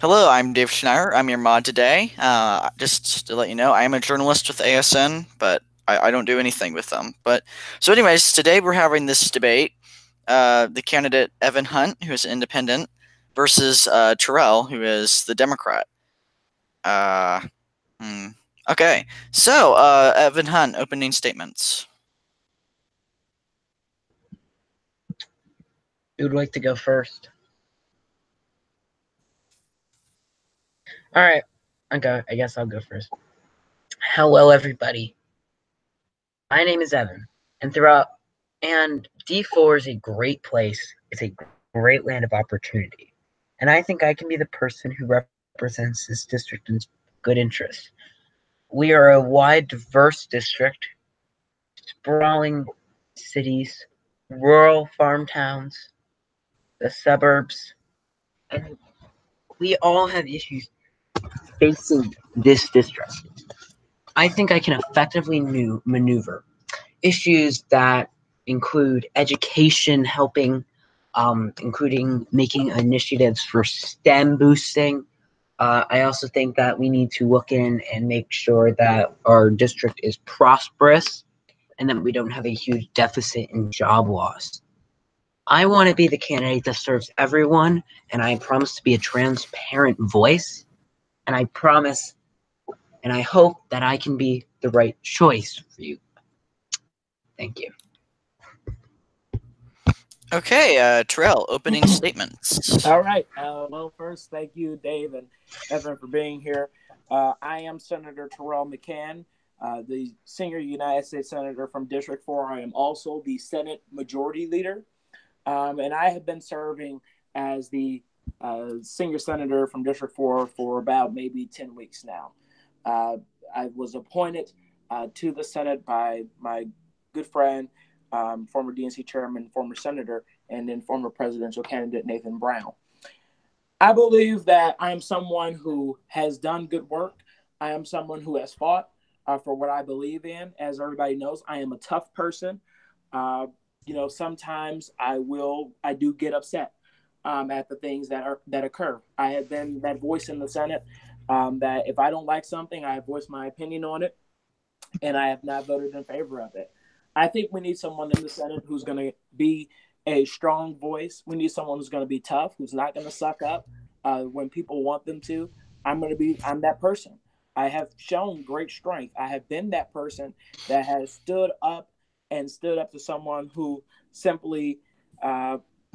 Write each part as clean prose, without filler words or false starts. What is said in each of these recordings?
Hello, I'm Dave Schneider. I'm your mod today. Just to let you know, I am a journalist with ASN, but I don't do anything with them. But so, anyways, today we're having this debate. The candidate Evan Hunt, who is an independent, versus Terrell, who is the Democrat. Uh, hmm. Okay, so Evan Hunt, opening statements. Who would like to go first? All right, I guess I'll go first. Hello, everybody. My name is Evan, and D-4 is a great place. It's a great land of opportunity, and I think I can be the person who represents this district in good interest. We are a wide, diverse district, sprawling cities, rural farm towns, the suburbs, and we all have issues facing this district. I think I can effectively maneuver issues that include education, including making initiatives for STEM boosting. I also think that we need to look in and make sure that our district is prosperous and that we don't have a huge deficit in job loss. I want to be the candidate that serves everyone, and I promise to be a transparent voice, and I promise and I hope that I can be the right choice for you. Thank you. Okay, Terrell, opening statements. All right. Well, first, thank you, Dave and Evan, for being here. I am Senator Terrell Mccann, the senior United States Senator from District 4. I am also the Senate Majority Leader, and I have been serving as the senior senator from District 4 for about maybe 10 weeks now. I was appointed to the Senate by my good friend, former DNC chairman, former senator, and then former presidential candidate Nathan Brown. I believe that I am someone who has done good work. I am someone who has fought for what I believe in. As everybody knows, I am a tough person. Sometimes I do get upset at the things that occur. I have been that voice in the Senate that if I don't like something, I voice my opinion on it, and I have not voted in favor of it. I think we need someone in the Senate who's going to be a strong voice. We need someone who's going to be tough, who's not going to suck up when people want them to. I'm that person. I have shown great strength. I have been that person that has stood up to someone who simply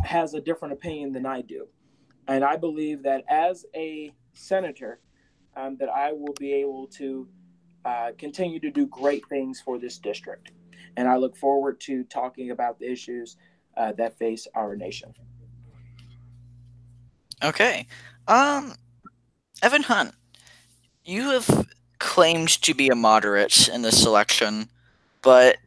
has a different opinion than I do. And I believe that as a senator, that I will be able to continue to do great things for this district. And I look forward to talking about the issues that face our nation. Okay. Evan Hunt, you have claimed to be a moderate in this election, but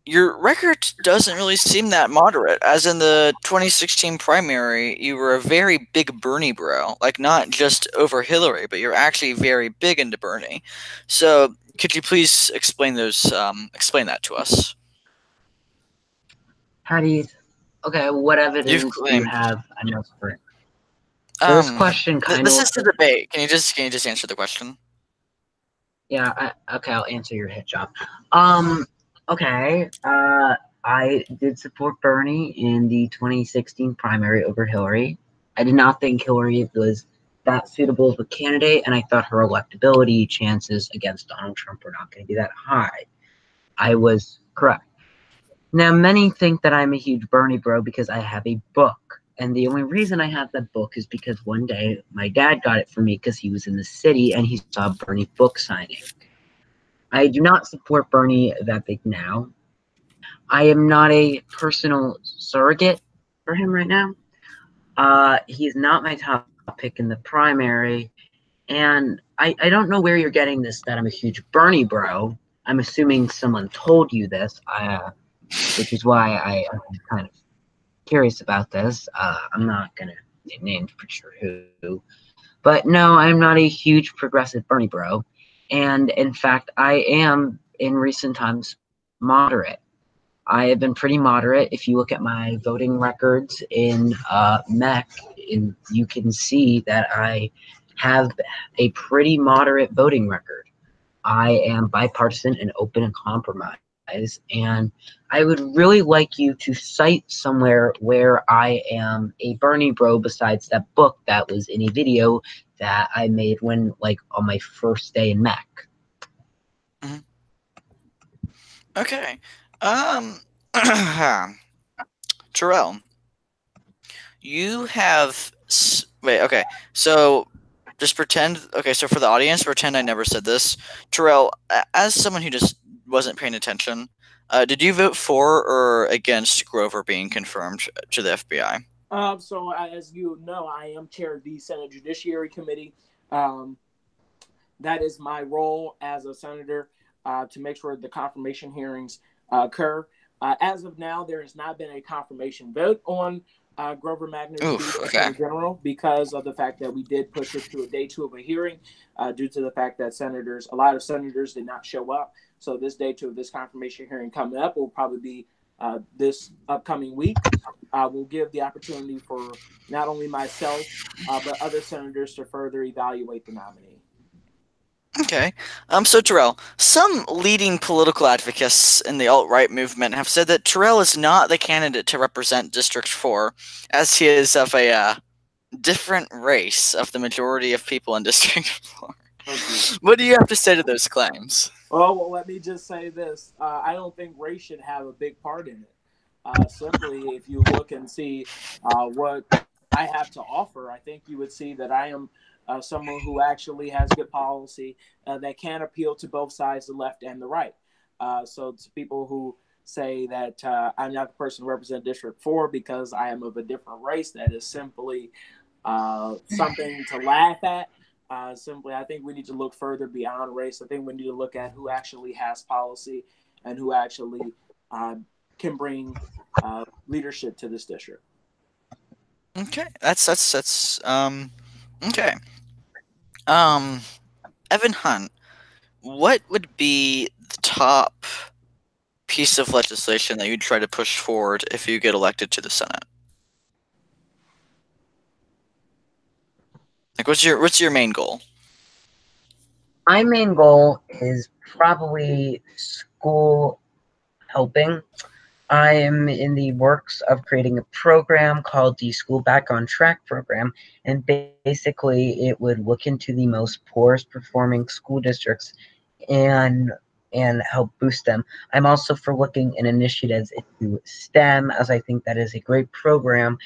your record doesn't really seem that moderate. As in the 2016 primary, you were a very big Bernie bro. Like, not just over Hillary, but you're actually very big into Bernie. So, could you please explain that to us? How do you? Okay, what evidence do you have enough for it? So this question kind of. This is the debate. Can you just answer the question? Yeah. Okay, I'll answer your hit job. Okay. I did support Bernie in the 2016 primary over Hillary. I did not think Hillary was that suitable of a candidate, and I thought her electability chances against Donald Trump were not going to be that high. I was correct. Now, many think that I'm a huge Bernie bro because I have a book. And the only reason I have that book is because one day my dad got it for me because he was in the city and he saw Bernie book signing. I do not support Bernie that big now. I am not a personal surrogate for him right now. He's not my top pick in the primary. And I don't know where you're getting this, that I'm a huge Bernie bro. I'm assuming someone told you this, which is why I'm kind of curious about this. I'm not going to name for sure who. But no, I'm not a huge progressive Bernie bro. And in fact, I am, in recent times, moderate. I have been pretty moderate. If you look at my voting records in MEC, you can see that I have a pretty moderate voting record. I am bipartisan and open and compromise. And I would really like you to cite somewhere where I am a Bernie bro besides that book that was in a video that I made when, like, on my first day in Mac. Mhm. Okay. Terrell, you have wait. Okay, so just pretend. Okay, so for the audience, pretend I never said this. Terrell, as someone who just wasn't paying attention, did you vote for or against Grover being confirmed to the FBI? So as you know, I am chair of the Senate Judiciary Committee. Um, that is my role as a senator, to make sure the confirmation hearings occur. As of now, there has not been a confirmation vote on Grover Magner to be Oof. Okay. Attorney General because of the fact that we did push it to a day two of a hearing, due to the fact that a lot of senators did not show up. So this day two of this confirmation hearing coming up will probably be this upcoming week. Will give the opportunity for not only myself, but other senators to further evaluate the nominee. Okay. So Terrell, some leading political advocates in the alt-right movement have said that Terrell is not the candidate to represent District 4, as he is of a different race of the majority of people in District 4. Okay. What do you have to say to those claims? Well, let me just say this. I don't think race should have a big part in it. Simply, if you look and see what I have to offer, I think you would see that I am someone who actually has good policy that can appeal to both sides, the left and the right. So to people who say that I'm not the person to represent District 4 because I am of a different race, that is simply something to laugh at. Simply, I think we need to look further beyond race. I think we need to look at who actually has policy and who actually can bring leadership to this district. Okay, that's okay. Um, Evan Hunt, what would be the top piece of legislation that you'd try to push forward if you get elected to the Senate? Like, what's your main goal? My main goal is probably school helping. I am in the works of creating a program called the School Back on Track program, and basically it would look into the most poorest performing school districts and help boost them. I'm also for looking in initiatives into STEM, as I think that is a great program,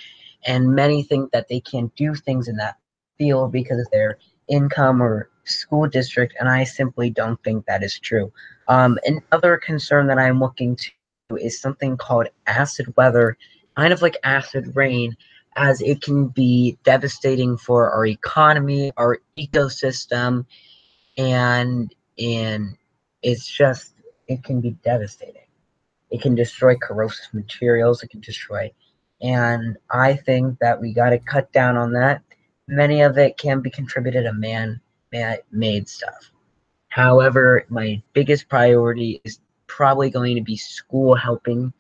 and many think that they can't do things in that field because of their income or school district, and I simply don't think that is true. Another concern that I'm looking to is something called acid weather, kind of like acid rain, as it can be devastating for our economy, our ecosystem, and it's just, it can be devastating. It can destroy corrosive materials, it can destroy, and I think that we got to cut down on that. Many of it can be contributed to man-made stuff. However, my biggest priority is probably going to be school helping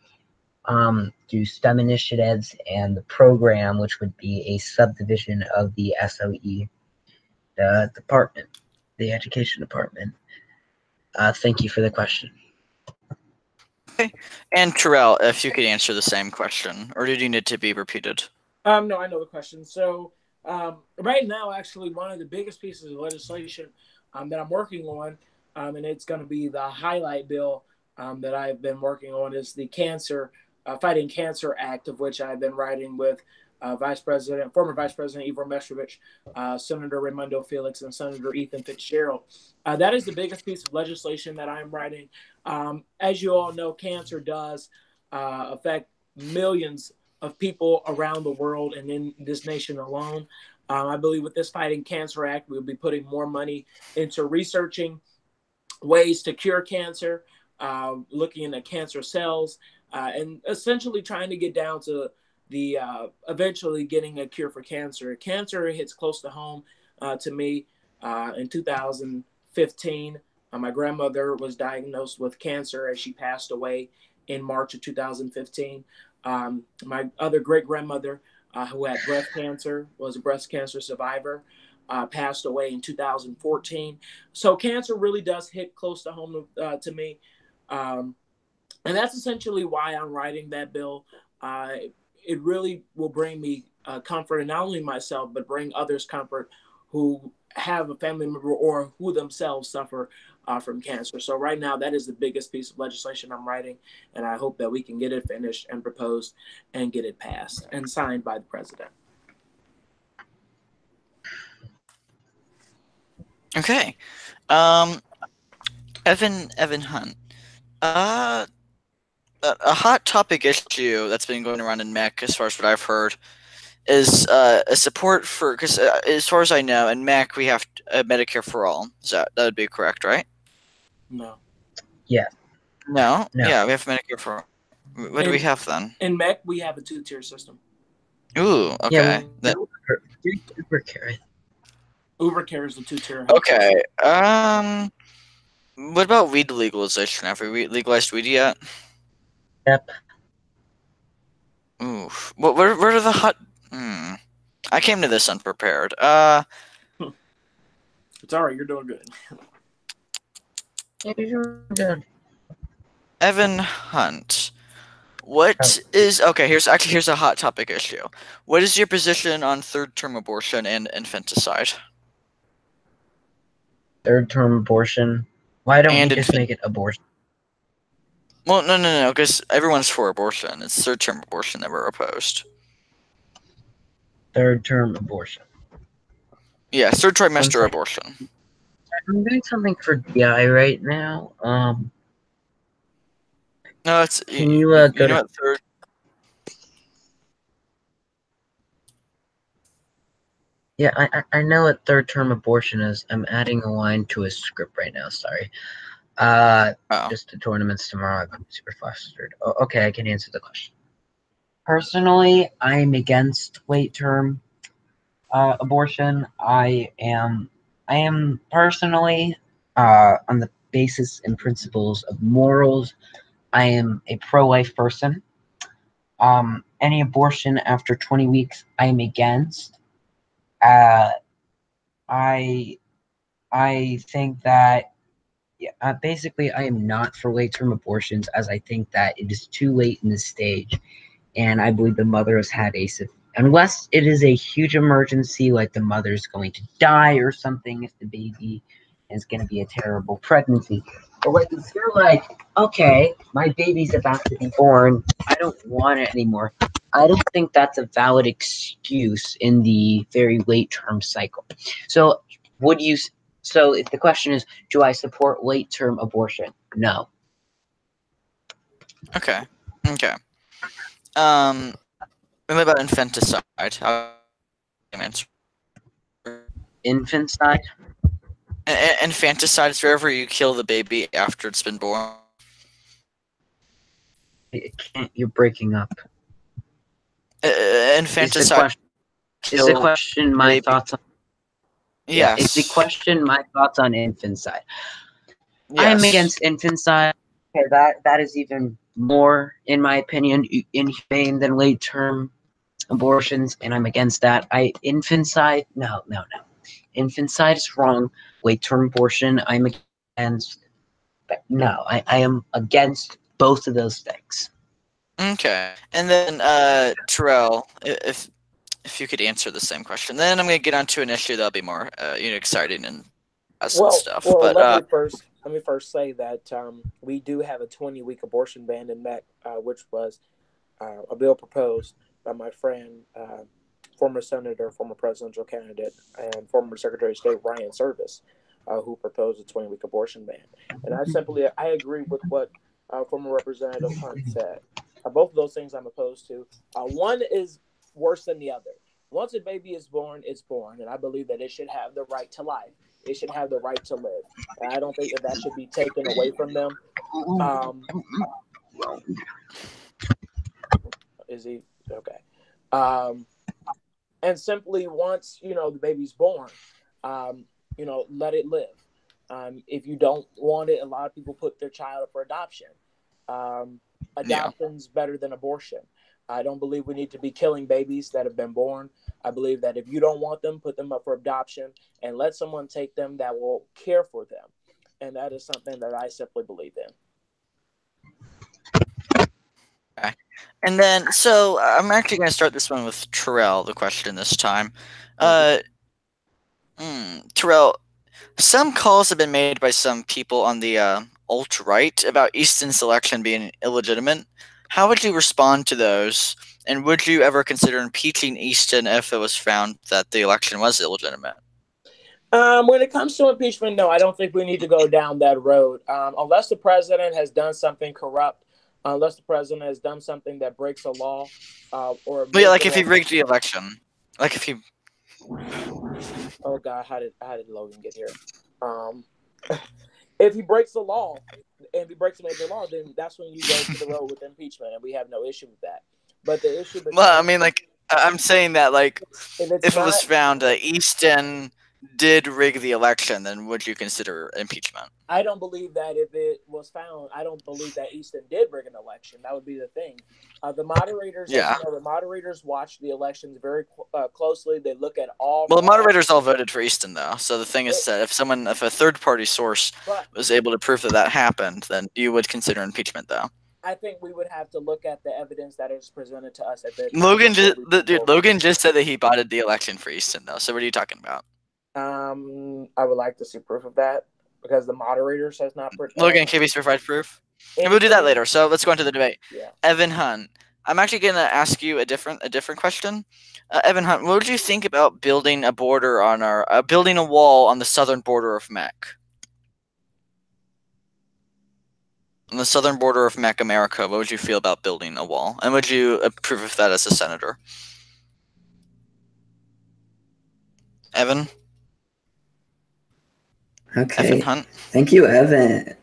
do STEM initiatives and the program, which would be a subdivision of the SOE, the department, the education department. Thank you for the question. Okay. And Terrell, if you could answer the same question, or did you need to be repeated? No, I know the question. So right now, actually, one of the biggest pieces of legislation that I'm working on, and it's going to be the highlight bill that I've been working on, is the Fighting Cancer Act, of which I've been writing with former Vice President Ivor Meshkovich, Senator Raimundo Felix, and Senator Ethan Fitzgerald. That is the biggest piece of legislation that I'm writing. As you all know, cancer does affect millions of people around the world and in this nation alone. I believe with this Fighting Cancer Act, we'll be putting more money into researching ways to cure cancer, looking into cancer cells, and essentially trying to get down to the eventually getting a cure for cancer. Cancer hits close to home to me. In 2015, my grandmother was diagnosed with cancer as she passed away in March of 2015. My other great grandmother who had breast cancer, was a breast cancer survivor, passed away in 2014. So cancer really does hit close to home to me. Um, and that's essentially why I'm writing that bill. Uh, it really will bring me comfort, and not only myself, but bring others comfort who have a family member or who themselves suffer from cancer. So right now, that is the biggest piece of legislation I'm writing, and I hope that we can get it finished and proposed and get it passed and signed by the president. Okay. Evan Hunt. Uh, a hot topic issue that's been going around in MEC, as far as what I've heard, is a support for, because as far as I know, in MEC we have Medicare for all. That would be correct, right? No. Yeah. No. No. Yeah, we have Medicare for all. What do we have then? In MEC, we have a two-tier system. Ooh, okay. Yeah, Uber care. Uber Care is the two-tier. Okay. What about weed legalization? Have we legalized weed yet? Yep. Oof. Where are the hot? I came to this unprepared. It's all right. You're doing good. Yeah, you're good. Evan Hunt. What is okay? Here's a hot topic issue. What is your position on third-term abortion and infanticide? Third-term abortion. Why don't And we just make it abortion? Well, no, because everyone's for abortion. It's third-term abortion that we're opposed. Third-term abortion. Yeah, third trimester abortion. I'm doing something for DI right now. No, it's Can you go to what third? Yeah, I know what third-term abortion is. I'm adding a line to a script right now. Sorry. Just the tournaments tomorrow. I'm super flustered. Oh, okay, I can answer the question. Personally, I'm against late-term abortion. I am personally, on the basis and principles of morals, I am a pro-life person. Any abortion after 20 weeks, I am against. I think that basically I am not for late-term abortions, as I think that it is too late in this stage, and I believe the mother has had unless it is a huge emergency, like the mother's going to die or something, if the baby is going to be a terrible pregnancy. But like, if you're like, okay, my baby's about to be born, I don't want it anymore, I don't think that's a valid excuse in the very late-term cycle. So if the question is, do I support late-term abortion? No. Okay. What about infanticide? How do you answer? Infanticide? Infanticide is wherever you kill the baby after it's been born. You're breaking up. Infanticide. Is the question my thoughts on? Yes. Is the question my thoughts on infanticide? Yes. I'm against infanticide. Okay, that is even more, in my opinion, inhumane than late-term abortions, and I'm against that. Infanticide, no. Infanticide is wrong. Late-term abortion, I'm against. No, I am against both of those things. Okay, and then Terrell, if you could answer the same question, then I'm going to get onto an issue that'll be more exciting and stuff. Well, but let me first say that we do have a 20-week abortion ban in MEC, which was a bill proposed by my friend, former senator, former presidential candidate, and former Secretary of State Ryan Service, who proposed a 20-week abortion ban. And I agree with what former Representative Hunt said. Both of those things I'm opposed to. One is worse than the other. Once a baby is born, it's born, and I believe that it should have the right to life. It should have the right to live. And I don't think that should be taken away from them. Is he okay? And simply once the baby's born, let it live. If you don't want it, a lot of people put their child up for adoption. Adoption's better than abortion. I don't believe we need to be killing babies that have been born. I believe that if you don't want them, put them up for adoption and let someone take them that will care for them. And that is something that I simply believe in. Okay. And then, so I'm actually going to start this one with Terrell, the question this time. Terrell, some calls have been made by some people on the alt-right about Easton's election being illegitimate. How would you respond to those? And would you ever consider impeaching Easton if it was found that the election was illegitimate? When it comes to impeachment, no, I don't think we need to go down that road. Unless the president has done something corrupt, unless the president has done something that breaks a law, or But yeah, like if he rigged the election, like if he. Oh God, how did Logan get here? If he breaks the law, and if he breaks a major law, then that's when you go to the road with impeachment, and we have no issue with that. But the issue, well, I mean, like I'm saying that, like if it was found that Easton did rig the election, then would you consider impeachment? I don't believe that if it was found, I don't believe that Easton did rig an election. That would be the thing. The moderators, the moderators watch the elections very closely. They look at all. Well, the moderators all voted for Easton, though. So the thing is that if a third-party source was able to prove that happened, then you would consider impeachment, though. I think we would have to look at the evidence that is presented to us at the time. Logan just said that he botted the election for Easton, though. So what are you talking about? I would like to see proof of that because the moderators has not. Logan, can we provide proof? And we'll do that later. So let's go into the debate. Yeah. Evan Hunt, I'm actually going to ask you a different question. Evan Hunt, what would you think about building a border on building a wall on the southern border of Mech? On the southern border of Mech, America, what would you feel about building a wall? And would you approve of that as a senator? Evan? Okay. Evan Hunt? Thank you, Evan.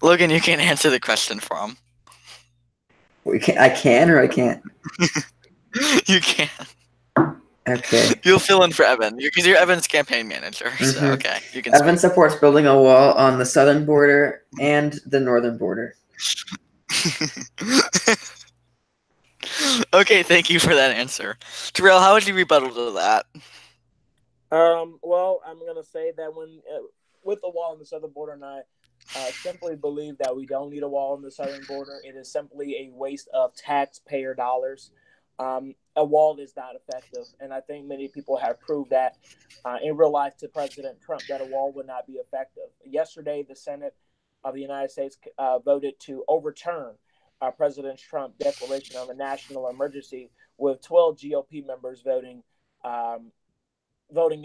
Logan, you can answer the question for him. I can or I can't? You can. Okay. You'll fill in for Evan because you're Evan's campaign manager. So okay, you can. Evan supports building a wall on the southern border and the northern border. Okay, thank you for that answer, Terrell. How would you rebuttal to that? Well, I'm gonna say that when with the wall on the southern border, and I simply believe that we don't need a wall on the southern border. It is simply a waste of taxpayer dollars. A wall is not effective, and I think many people have proved that in real life to President Trump that a wall would not be effective. Yesterday, the Senate of the United States voted to overturn President Trump's declaration of a national emergency, with 12 GOP members voting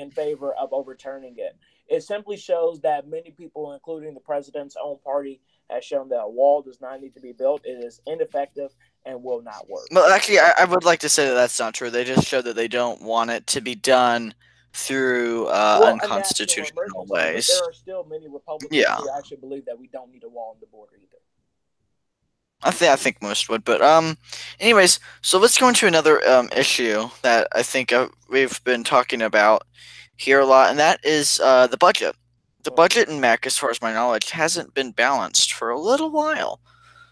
in favor of overturning it. It simply shows that many people, including the president's own party, has shown that a wall does not need to be built. It is ineffective and will not work. Well, actually, I would like to say that that's not true. They just showed that they don't want it to be done through unconstitutional ways. There are still many Republicans who actually believe that we don't need a wall on the border either. I think most would, but anyways, so let's go into another issue that I think we've been talking about here a lot, and that is the budget. The budget in Mech, as far as my knowledge, hasn't been balanced for a little while.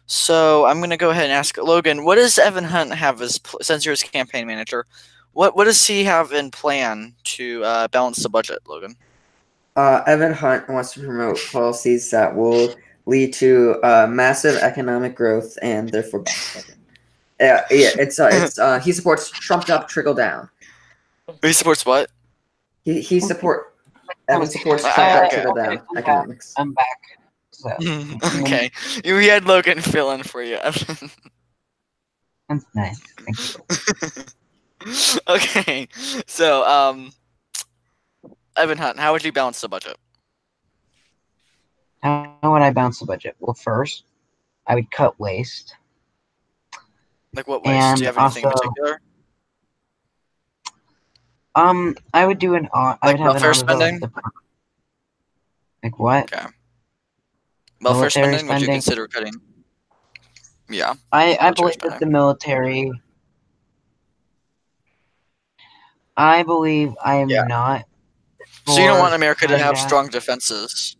So I'm going to go ahead and ask Logan, what does Evan Hunt have since you're his campaign manager? What does he have in plan to balance the budget, Logan? Evan Hunt wants to promote policies that will lead to massive economic growth and therefore he supports trumped up trickle down. He supports what? Evan supports trumped up trickle down economics. I'm back. So. Okay, we had Logan fill in for you. That's nice. Thank you. Okay, so Evan Hunt, how would you balance the budget? How would I balance the budget? Well, first, I would cut waste. Like what waste? Do you have anything in particular? I would do an. I would have welfare spending. Like what? Okay. Welfare spending? Would you consider cutting? Yeah. I believe that the military. I believe I am not. So you don't want America to have strong defenses?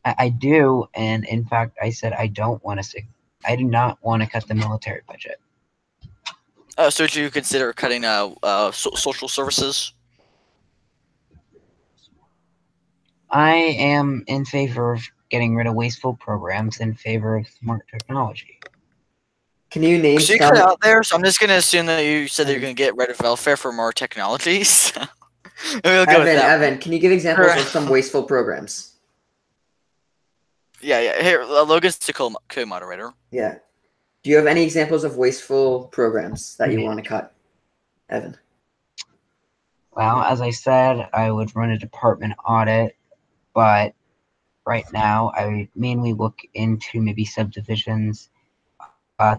I do, and in fact, I said I don't want to I do not want to cut the military budget. So do you consider cutting social services? I am in favor of getting rid of wasteful programs in favor of smart technology. Can you name So you cut out there, so I'm just going to assume that you said that you're going to get rid of welfare for more technologies. We'll go with that. Evan, can you give examples of some wasteful programs? Yeah. Here, Logan's the co-moderator. Yeah. Do you have any examples of wasteful programs that you want to cut, Evan? Well, as I said, I would run a department audit, but right now I would mainly look into maybe subdivisions,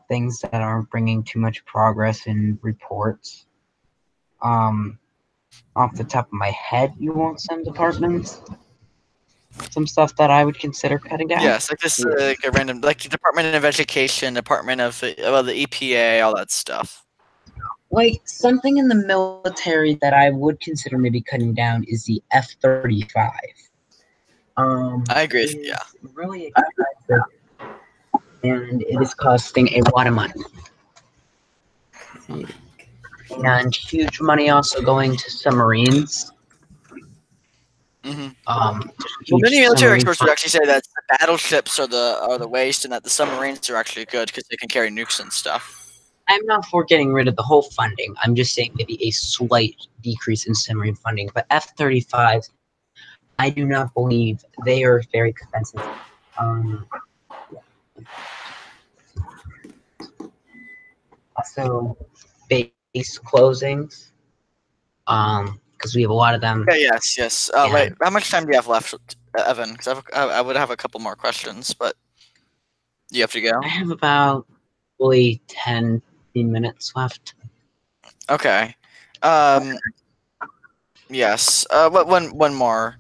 things that aren't bringing too much progress in reports. Off the top of my head, you want some departments? Some stuff that I would consider cutting down? Yes, like this, like a random, like the Department of Education, Department of the EPA, all that stuff. Like something in the military that I would consider maybe cutting down is the F-35. I agree. Yeah, really expensive, and it is costing a lot of money. And huge money also going to submarines. Mm-hmm. Well, many military experts would actually say that the battleships are the waste, and that the submarines are actually good because they can carry nukes and stuff. I'm not for getting rid of the whole funding. I'm just saying maybe a slight decrease in submarine funding. But F-35, I do not believe they are very expensive. Also, base closings, because we have a lot of them. Yeah, yes. Wait, how much time do you have left, Evan? Because I would have a couple more questions, but you have to go. I have about probably 10 minutes left. Okay. Yes. One more.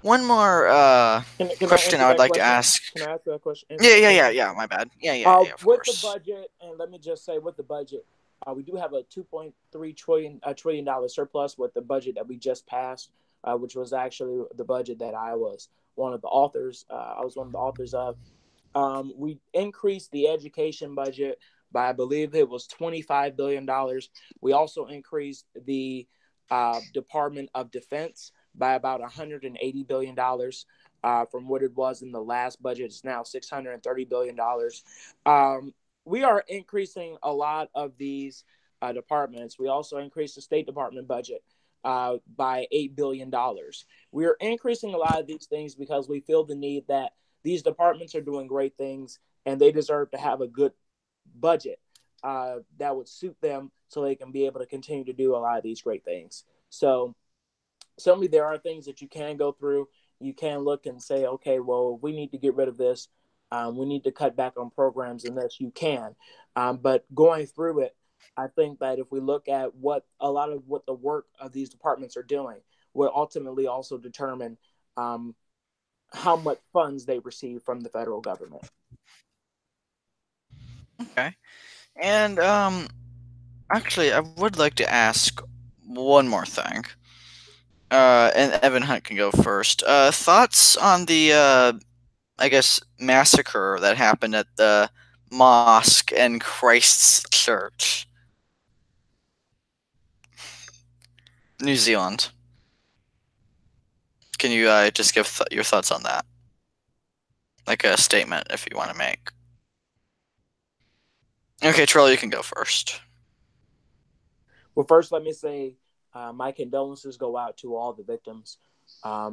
One more question I would like to ask. Can I ask that question? Yeah. My bad. Yeah. Of with course. The budget, and let me just say, with the budget, we do have a $2.3 trillion surplus with the budget that we just passed, which was actually the budget that I was one of the authors. I was one of the authors of. We increased the education budget by, I believe it was $25 billion. We also increased the Department of Defense by about $180 billion. From what it was in the last budget, it's now $630 billion. We are increasing a lot of these departments. We also increased the State Department budget by $8 billion. We are increasing a lot of these things because we feel the need that these departments are doing great things and they deserve to have a good budget that would suit them so they can be able to continue to do a lot of these great things. So certainly there are things that you can go through. You can look and say, okay, well, we need to get rid of this. We need to cut back on programs and this. You can. But going through it, I think that if we look at a lot of what the work of these departments are doing will ultimately also determine how much funds they receive from the federal government. Okay. And actually, I would like to ask one more thing. And Evan Hunt can go first. Thoughts on the I guess massacre that happened at the mosque in Christ's Church, New Zealand. Can you just give your thoughts on that? Like a statement, if you want to make. Okay, Terrell, you can go first. Well, first, let me say my condolences go out to all the victims,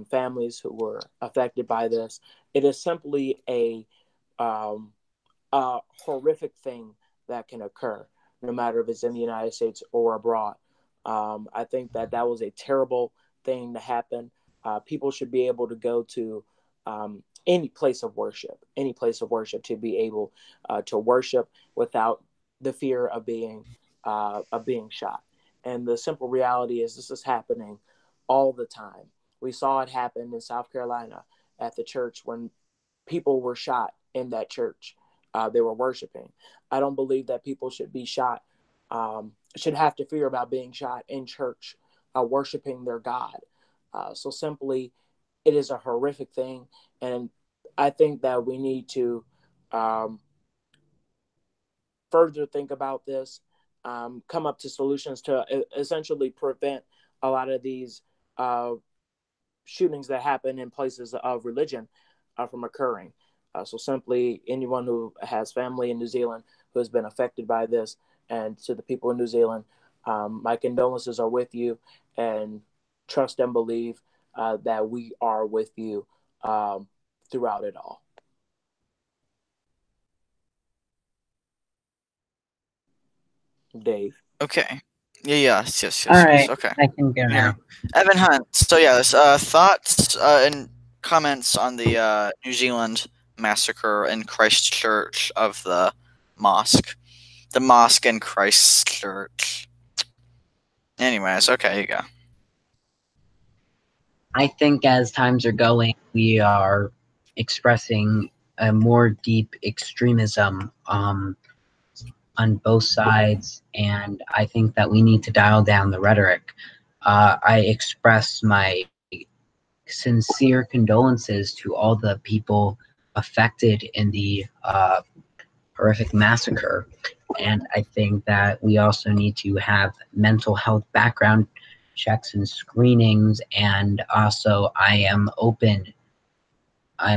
families who were affected by this. It is simply a horrific thing that can occur, no matter if it's in the United States or abroad. I think that was a terrible thing to happen. People should be able to go to any place of worship to be able to worship without the fear of being shot. And the simple reality is this is happening all the time. We saw it happen in South Carolina at the church when people were shot in that church. They were worshiping. I don't believe that people should be shot, should have to fear about being shot in church, worshiping their God. So simply, it is a horrific thing. And I think that we need to further think about this, come up to solutions to essentially prevent a lot of these uh, shootings that happen in places of religion from occurring. So simply anyone who has family in New Zealand who has been affected by this, and to the people in New Zealand, my condolences are with you, and trust and believe that we are with you throughout it all. Dave. Okay. Yeah. Yes. All right, Okay. I can go Here, now. Evan Hunt. So yes, thoughts and comments on the New Zealand massacre in Christchurch of the mosque in Christchurch. Anyways, okay, you go. I think as times are going, we are expressing a more deep extremism on both sides, and I think that we need to dial down the rhetoric. I express my sincere condolences to all the people affected in the horrific massacre. And I think that we also need to have mental health background checks and screenings. And also, I'm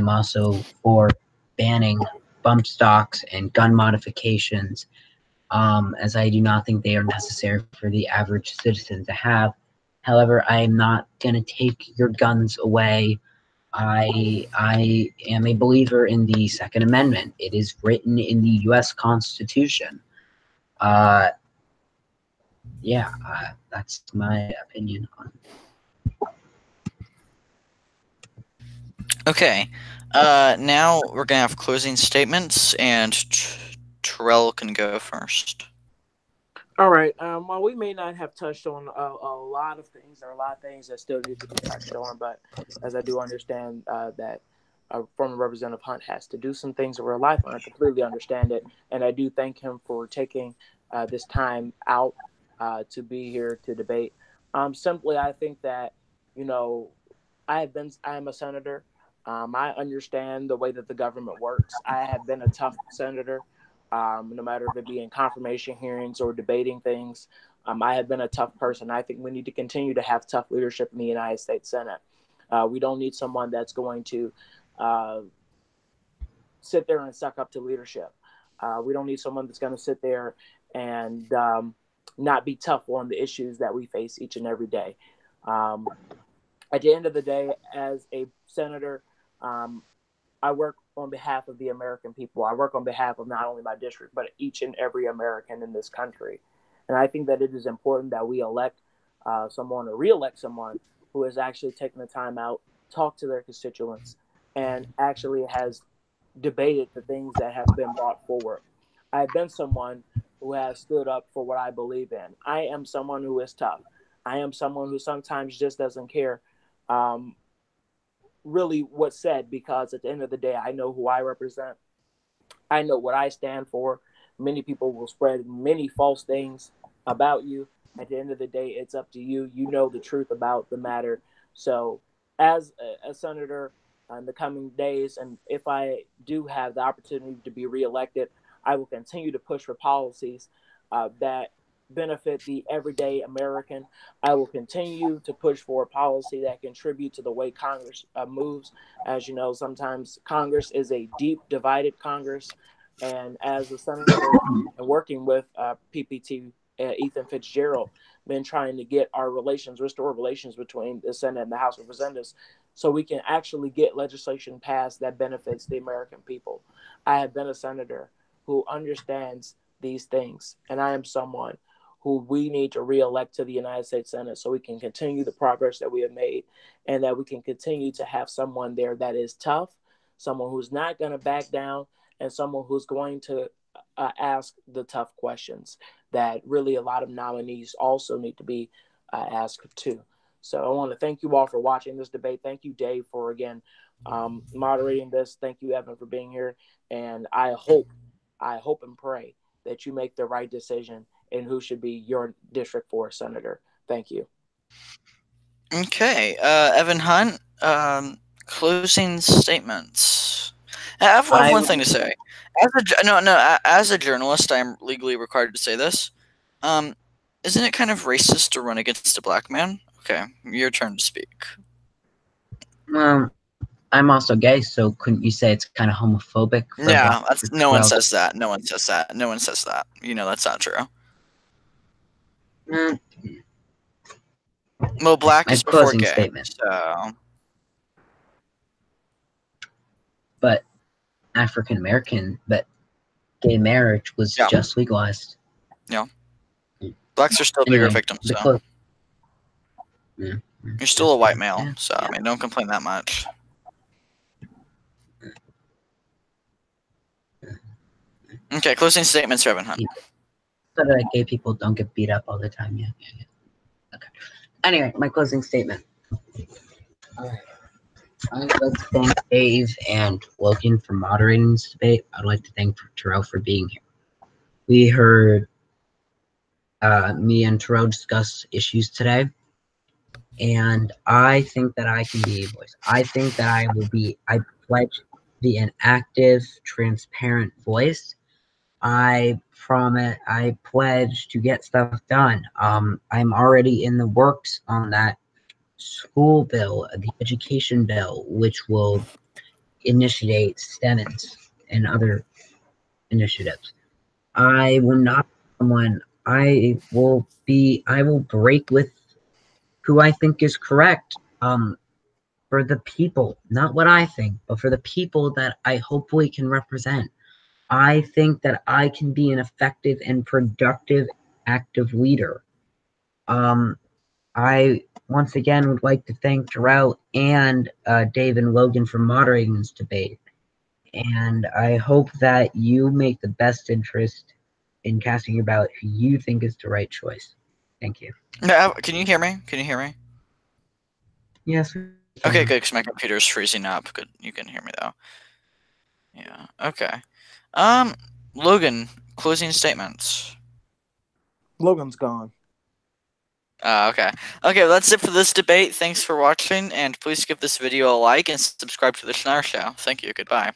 also for banning bump stocks and gun modifications, as I do not think they are necessary for the average citizen to have. However, I am not going to take your guns away. I am a believer in the Second Amendment. It is written in the U.S. Constitution. Uh, yeah, that's my opinion on it. Okay. Now we're gonna have closing statements, and Terrell can go first. All right. Well, we may not have touched on a lot of things. There are a lot of things that still need to be touched on, but as I do understand that former Representative Hunt has to do some things in real life, and I completely understand it. And I do thank him for taking this time out to be here to debate. Simply, I think that you know, I am a senator. I understand the way that the government works. I have been a tough senator, no matter if it be in confirmation hearings or debating things. I have been a tough person. I think we need to continue to have tough leadership in the United States Senate. We don't need someone that's going to uh, sit there and suck up to leadership. We don't need someone that's going to sit there and not be tough on the issues that we face each and every day. Um, at the end of the day, as a senator, um, I work on behalf of the American people. I work on behalf of not only my district, but each and every American in this country. And I think that it is important that we elect someone or reelect someone who has actually taken the time out, talked to their constituents, and actually has debated the things that have been brought forward. I've been someone who has stood up for what I believe in. I am someone who is tough. I am someone who sometimes just doesn't care um, really what's said, because at the end of the day, I know who I represent. I know what I stand for. Many people will spread many false things about you. At the end of the day, it's up to you. You know the truth about the matter. So, as a senator in the coming days, and if I do have the opportunity to be reelected, I will continue to push for policies that benefit the everyday American. I will continue to push for a policy that contribute to the way Congress moves. As you know, sometimes Congress is a deep divided Congress, and as a senator and working with PPT Ethan Fitzgerald, been trying to get our relations, restore relations between the Senate and the House of Representatives, so we can actually get legislation passed that benefits the American people. I have been a senator who understands these things, and I am someone who we need to reelect to the United States Senate so we can continue the progress that we have made, and that we can continue to have someone there that is tough, someone who's not going to back down, and someone who's going to ask the tough questions that really a lot of nominees also need to be asked too. So I want to thank you all for watching this debate. Thank you, Dave, for again moderating this. Thank you, Evan, for being here. And I hope and pray that you make the right decision in who should be your District 4 senator. Thank you. Okay, Evan Hunt, closing statements. I have one, I one thing to say. As a journalist, I'm legally required to say this. Isn't it kind of racist to run against a black man? Okay, your turn to speak. Well, I'm also gay, so couldn't you say it's kind of homophobic for Yeah, no one Terrell? says that. No one says that. No one says that. You know that's not true. Mm, Well, black my is before closing gay. statement. So But African American, but gay marriage was Yeah. just legalized. Yeah. Blacks are still bigger Anyway, victims. the So yeah, you're still a white male. yeah, So I mean, don't complain that much. Okay, closing statements, Reverend Hunt. so that gay people don't get beat up all the time. Yeah. Okay. Anyway, my closing statement. All right. I'd like to thank Dave and Logan for moderating this debate. I'd like to thank Terrell for being here. We heard me and Terrell discuss issues today, and I think that I can be a voice. I think that I pledge to be an active, transparent voice. I pledge to get stuff done. I'm already in the works on that school bill, the education bill, which will initiate STEMs and other initiatives. I will not someone I will break with who I think is correct. For the people, not what I think, but for the people that I hopefully can represent. I think that I can be an effective and productive active leader. I once again would like to thank Terrell and Dave and Logan for moderating this debate. And I hope that you make the best interest in casting your ballot who you think is the right choice. Thank you. Yeah, can you hear me? Can you hear me? Yes. Okay, good, because my computer's freezing up. Good, you can hear me though. Yeah. Okay. Logan, closing statements. Logan's gone. Okay. Okay, that's it for this debate. Thanks for watching, and please give this video a like and subscribe to the Schneider Show. Thank you. Goodbye.